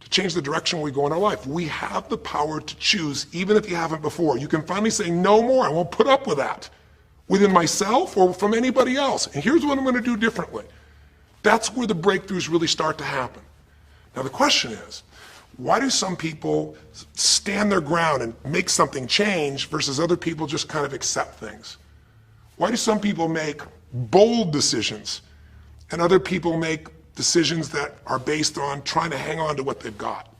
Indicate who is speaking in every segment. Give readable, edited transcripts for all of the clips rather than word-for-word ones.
Speaker 1: to change the direction we go in our life. We have the power to choose, even if you haven't before. You can finally say, no more, I won't put up with that, within myself or from anybody else. And here's what I'm going to do differently. That's where the breakthroughs really start to happen. Now the question is, why do some people stand their ground and make something change versus other people just kind of accept things? Why do some people make bold decisions and other people make decisions that are based on trying to hang on to what they've got?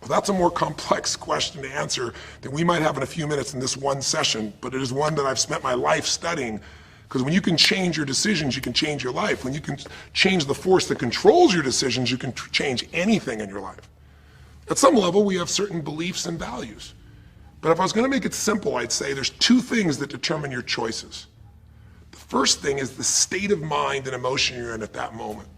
Speaker 1: Well, that's a more complex question to answer than we might have in a few minutes in this one session, but it is one that I've spent my life studying, because when you can change your decisions, you can change your life. When you can change the force that controls your decisions, you can change anything in your life. At some level, we have certain beliefs and values. But if I was going to make it simple, I'd say there's two things that determine your choices. The first thing is the state of mind and emotion you're in at that moment.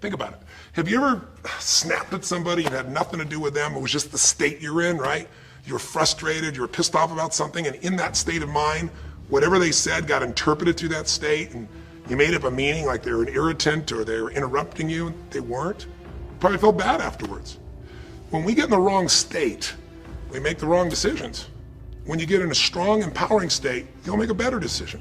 Speaker 1: Think about it. Have you ever snapped at somebody and had nothing to do with them? It was just the state you're in, right? You were frustrated, you were pissed off about something, and in that state of mind, whatever they said got interpreted through that state, and you made up a meaning like they were an irritant or they were interrupting you, and they weren't. You probably felt bad afterwards. When we get in the wrong state, we make the wrong decisions. When you get in a strong, empowering state, you'll make a better decision.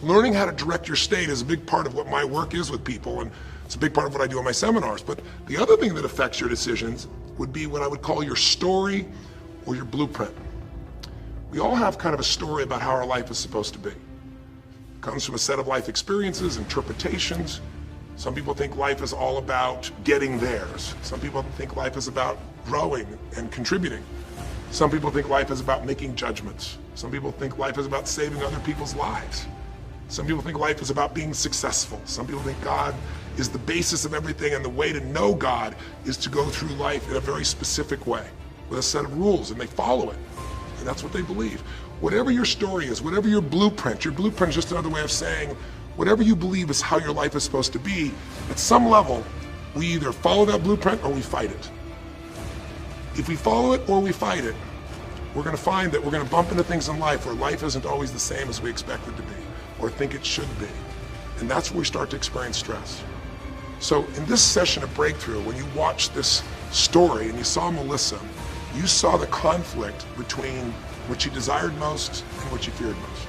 Speaker 1: Learning how to direct your state is a big part of what my work is with people, and it's a big part of what I do in my seminars. But the other thing that affects your decisions would be what I would call your story or your blueprint. We all have kind of a story about how our life is supposed to be. It comes from a set of life experiences, interpretations. Some people think life is all about getting theirs. Some people think life is about growing and contributing. Some people think life is about making judgments. Some people think life is about saving other people's lives. Some people think life is about being successful. Some people think God is the basis of everything, and the way to know God is to go through life in a very specific way with a set of rules, and they follow it. And that's what they believe. Whatever your story is, whatever your blueprint is just another way of saying whatever you believe is how your life is supposed to be, at some level, we either follow that blueprint or we fight it. If we follow it or we fight it, we're going to find that we're going to bump into things in life where life isn't always the same as we expect it to be or think it should be. And that's where we start to experience stress. So in this session of Breakthrough, when you watch this story and you saw Melissa, you saw the conflict between what she desired most and what she feared most.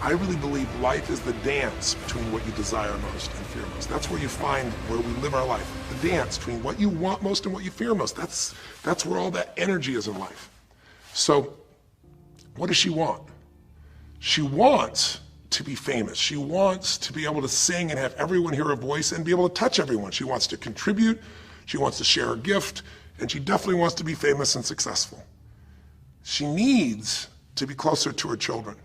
Speaker 1: I really believe life is the dance between what you desire most and fear most. That's where you find where we live our life. The dance between what you want most and what you fear most. That's where all that energy is in life. So what does she want? She wants to be famous. She wants to be able to sing and have everyone hear her voice and be able to touch everyone. She wants to contribute. She wants to share her gift. And she definitely wants to be famous and successful. She needs to be closer to her children.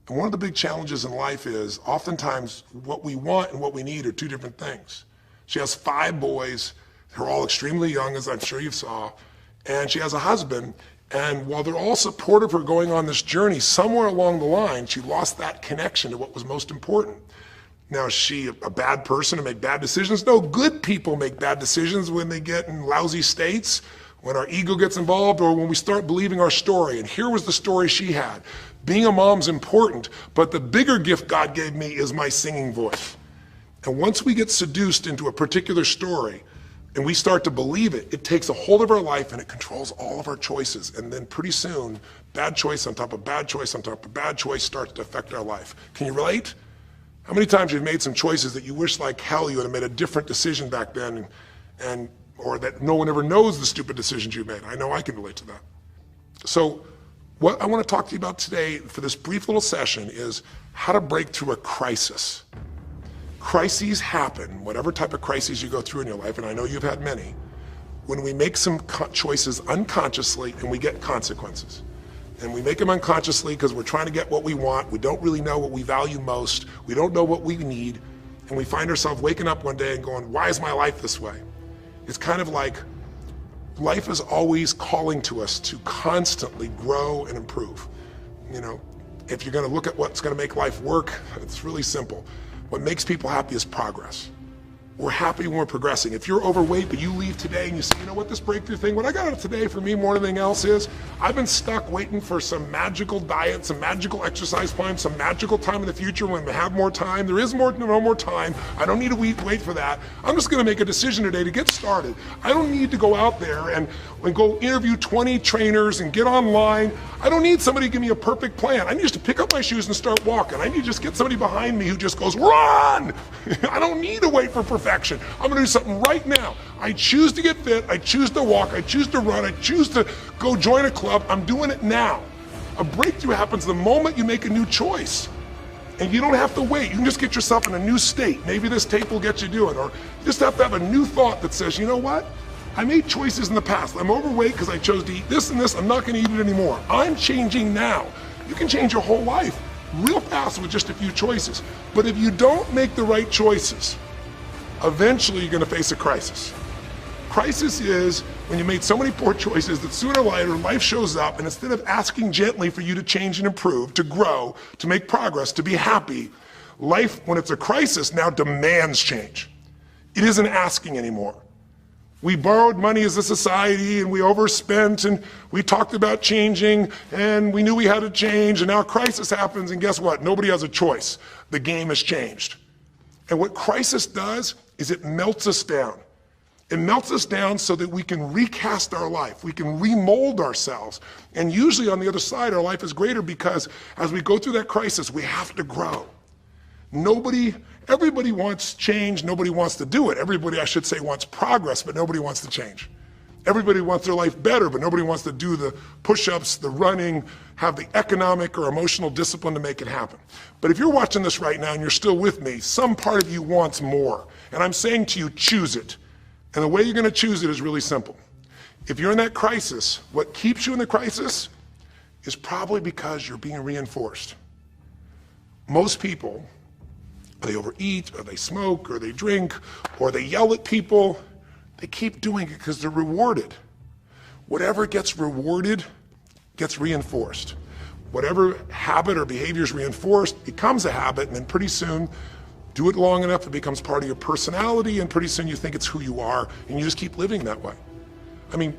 Speaker 1: And one of the big challenges in life is oftentimes what we want and what we need are two different things. She has 5 boys. They're all extremely young, as I'm sure you saw. And she has a husband. And while they're all supportive of her going on this journey, somewhere along the line, she lost that connection to what was most important. Now, is she a bad person to make bad decisions? No, good people make bad decisions when they get in lousy states, when our ego gets involved, or when we start believing our story. And here was the story she had. Being a mom's important, but the bigger gift God gave me is my singing voice. And once we get seduced into a particular story and we start to believe it, it takes a hold of our life and it controls all of our choices. And then pretty soon, bad choice on top of bad choice on top of bad choice starts to affect our life. Can you relate? How many times you've made some choices that you wish like hell you would have made a different decision back then, or that no one ever knows the stupid decisions you made? I know I can relate to that. So what I want to talk to you about today for this brief little session is how to break through a crisis. Crises happen, whatever type of crises you go through in your life, and I know you've had many, when we make some choices unconsciously and we get consequences. And we make them unconsciously because we're trying to get what we want. We don't really know what we value most. We don't know what we need. And we find ourselves waking up one day and going, why is my life this way? It's kind of like life is always calling to us to constantly grow and improve. You know, if you're going to look at what's going to make life work, it's really simple. What makes people happy is progress. We're happy when we're progressing. If you're overweight, but you leave today and you say, you know what, this breakthrough thing, what I got out of today for me more than anything else is, I've been stuck waiting for some magical diet, some magical exercise plan, some magical time in the future when we have more time. There is no more time. I don't need to wait for that. I'm just gonna make a decision today to get started. I don't need to go out there and go interview 20 trainers and get online. I don't need somebody to give me a perfect plan. I need just to pick up my shoes and start walking. I need to just get somebody behind me who just goes, run! I don't need to wait for perfection. I'm gonna do something right now. I choose to get fit, I choose to walk, I choose to run, I choose to go join a club. I'm doing it now. A breakthrough happens the moment you make a new choice. And you don't have to wait. You can just get yourself in a new state. Maybe this tape will get you doing. Or you just have to have a new thought that says, you know what? I made choices in the past. I'm overweight because I chose to eat this and this. I'm not going to eat it anymore. I'm changing now. You can change your whole life real fast with just a few choices. But if you don't make the right choices, eventually you're going to face a crisis. Crisis is when you made so many poor choices that sooner or later life shows up, and instead of asking gently for you to change and improve, to grow, to make progress, to be happy, life, when it's a crisis, now demands change. It isn't asking anymore. We borrowed money as a society and we overspent and we talked about changing and we knew we had to change, and now a crisis happens and guess what? Nobody has a choice. The game has changed. And what crisis does is it melts us down. It melts us down so that we can recast our life. We can remold ourselves. And usually on the other side, our life is greater because as we go through that crisis, we have to grow. Everybody wants change, nobody wants to do it. Everybody, I should say, wants progress, but nobody wants to change. Everybody wants their life better, but nobody wants to do the push-ups, the running, have the economic or emotional discipline to make it happen. But if you're watching this right now and you're still with me, some part of you wants more. And I'm saying to you, choose it. And the way you're going to choose it is really simple. If you're in that crisis, what keeps you in the crisis is probably because you're being reinforced. Most people, they overeat, or they smoke, or they drink, or they yell at people. They keep doing it because they're rewarded. Whatever gets rewarded gets reinforced. Whatever habit or behavior is reinforced becomes a habit, and then pretty soon, do it long enough, it becomes part of your personality, and pretty soon you think it's who you are, and you just keep living that way. I mean,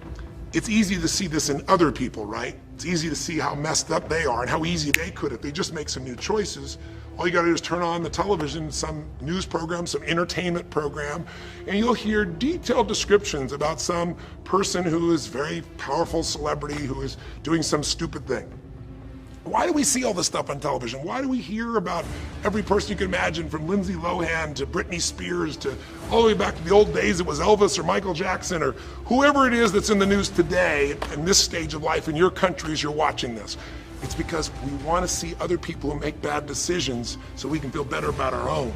Speaker 1: it's easy to see this in other people, right? It's easy to see how messed up they are and how easy they could if they just make some new choices. All you gotta do is turn on the television, some news program, some entertainment program, and you'll hear detailed descriptions about some person who is very powerful celebrity who is doing some stupid thing. Why do we see all this stuff on television? Why do we hear about every person you can imagine, from Lindsay Lohan to Britney Spears to all the way back to the old days it was Elvis or Michael Jackson or whoever it is that's in the news today in this stage of life in your country as you're watching this? It's because we want to see other people who make bad decisions so we can feel better about our own.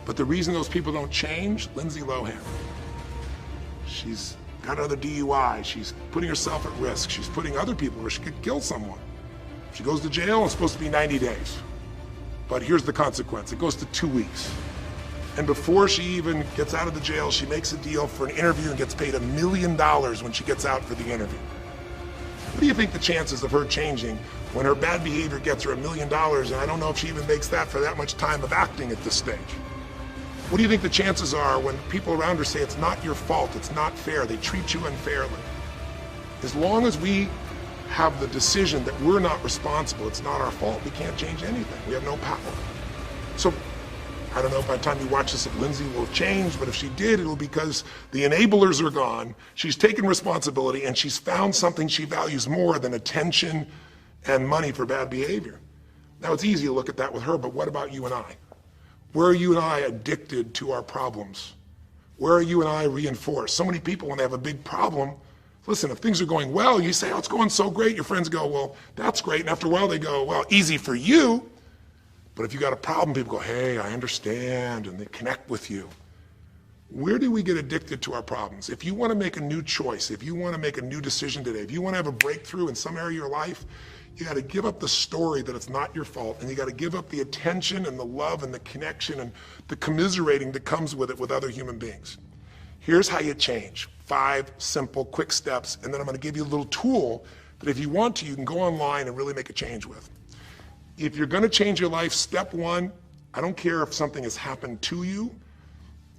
Speaker 1: But the reason those people don't change, Lindsay Lohan, she's got another DUI, she's putting herself at risk, she's putting other people where she could kill someone. She goes to jail, it's supposed to be 90 days. But here's the consequence, it goes to 2 weeks. And before she even gets out of the jail, she makes a deal for an interview and gets paid $1 million when she gets out for the interview. What do you think the chances of her changing when her bad behavior gets her $1 million, and I don't know if she even makes that for that much time of acting at this stage? What do you think the chances are when people around her say it's not your fault, it's not fair, they treat you unfairly? As long as we have the decision that we're not responsible, it's not our fault, we can't change anything. We have no power. So I don't know by the time you watch this if Lindsay will change, but if she did, it'll be because the enablers are gone, she's taken responsibility, and she's found something she values more than attention and money for bad behavior. Now it's easy to look at that with her, but what about you and I? Where are you and I addicted to our problems? Where are you and I reinforced? So many people, when they have a big problem, listen, if things are going well, you say, oh, it's going so great. Your friends go, well, that's great. And after a while, they go, well, easy for you. But if you got a problem, people go, hey, I understand, and they connect with you. Where do we get addicted to our problems? If you want to make a new choice, if you want to make a new decision today, if you want to have a breakthrough in some area of your life, you got to give up the story that it's not your fault, and you got to give up the attention and the love and the connection and the commiserating that comes with it with other human beings. Here's how you change. 5 simple, quick steps, and then I'm going to give you a little tool that if you want to, you can go online and really make a change with. If you're going to change your life, step 1, I don't care if something has happened to you,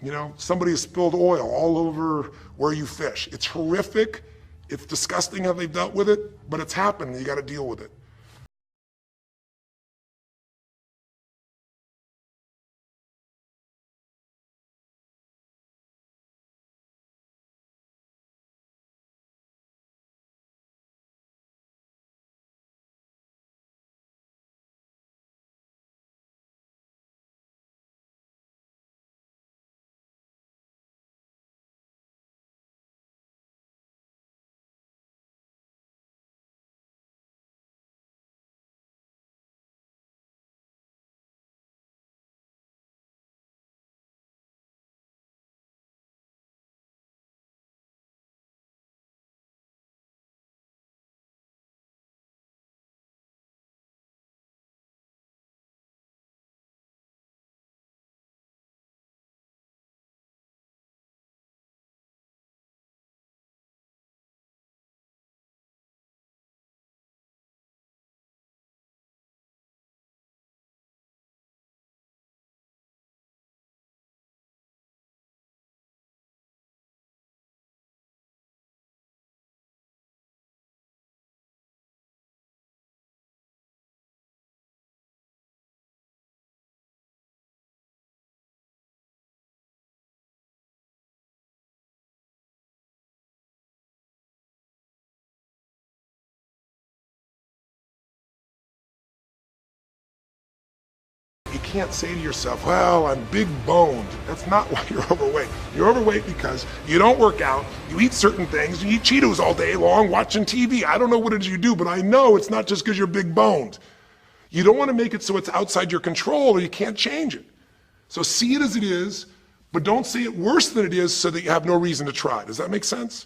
Speaker 1: You know, somebody has spilled oil all over where you fish. It's horrific. It's disgusting how they've dealt with it, but it's happened and you got to deal with it. You can't say to yourself, well, I'm big boned. That's not why you're overweight. You're overweight because you don't work out, you eat certain things, you eat Cheetos all day long watching TV. I don't know what it is you do, but I know it's not just because you're big boned. You don't want to make it so it's outside your control or you can't change it. So see it as it is, but don't see it worse than it is so that you have no reason to try. Does that make sense?